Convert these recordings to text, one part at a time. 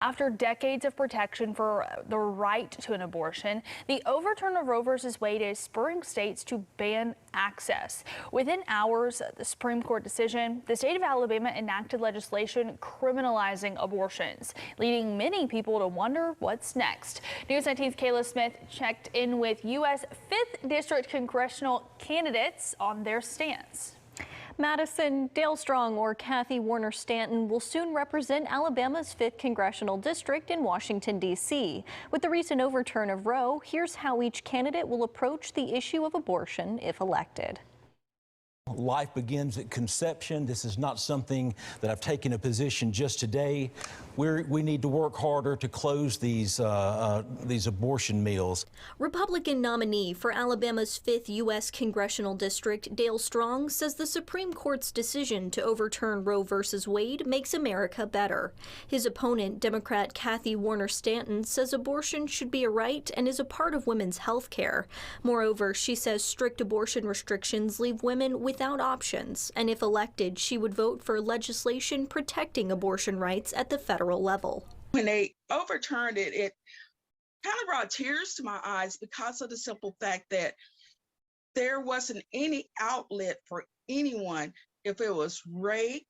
After decades of protection for the right to an abortion, the overturn of Roe v. Wade is spurring states to ban access. Within hours of the Supreme Court decision, the state of Alabama enacted legislation criminalizing abortions, leading many people to wonder what's next. News 19's Kayla Smith checked in with U.S. 5th District congressional candidates on their stance. Madison, Dale Strong or Kathy Warner Stanton will soon represent Alabama's 5th congressional district in Washington, D.C. With the recent overturn of Roe, here's how each candidate will approach the issue of abortion if elected. Life begins at conception. This is not something that I've taken a position just today. We need to work harder to close these abortion mills. Republican nominee for Alabama's 5th U.S. congressional district, Dale Strong, says the Supreme Court's decision to overturn Roe v. Wade makes America better. His opponent, Democrat Kathy Warner Stanton, says abortion should be a right and is a part of women's health care. Moreover, she says strict abortion restrictions leave women without options, and if elected, she would vote for legislation protecting abortion rights at the federal level. When they overturned it, it kind of brought tears to my eyes because of the simple fact that there wasn't any outlet for anyone if it was rape,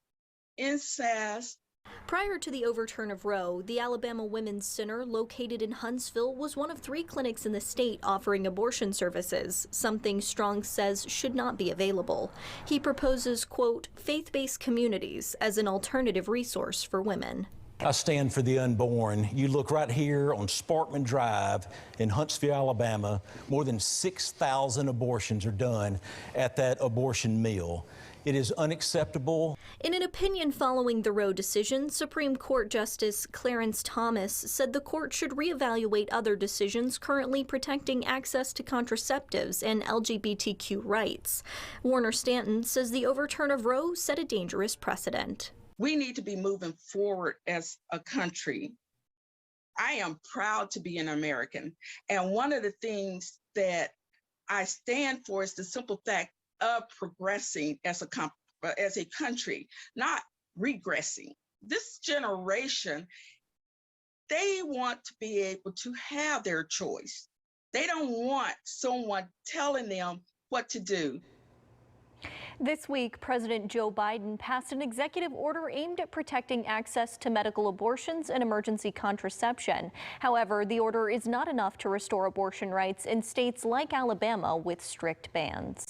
incest. Prior to the overturn of Roe, the Alabama Women's Center, located in Huntsville, was one of 3 clinics in the state offering abortion services, something Strong says should not be available. He proposes, quote, faith-based communities as an alternative resource for women. I stand for the unborn. You look right here on Sparkman Drive in Huntsville, Alabama, more than 6,000 abortions are done at that abortion mill. It is unacceptable. In an opinion following the Roe decision, Supreme Court Justice Clarence Thomas said the court should reevaluate other decisions currently protecting access to contraceptives and LGBTQ rights. Warner Stanton says the overturn of Roe set a dangerous precedent. We need to be moving forward as a country. I am proud to be an American. And one of the things that I stand for is the simple fact of progressing as a country, not regressing. This generation, they want to be able to have their choice. They don't want someone telling them what to do. This week, President Joe Biden passed an executive order aimed at protecting access to medical abortions and emergency contraception. However, the order is not enough to restore abortion rights in states like Alabama with strict bans.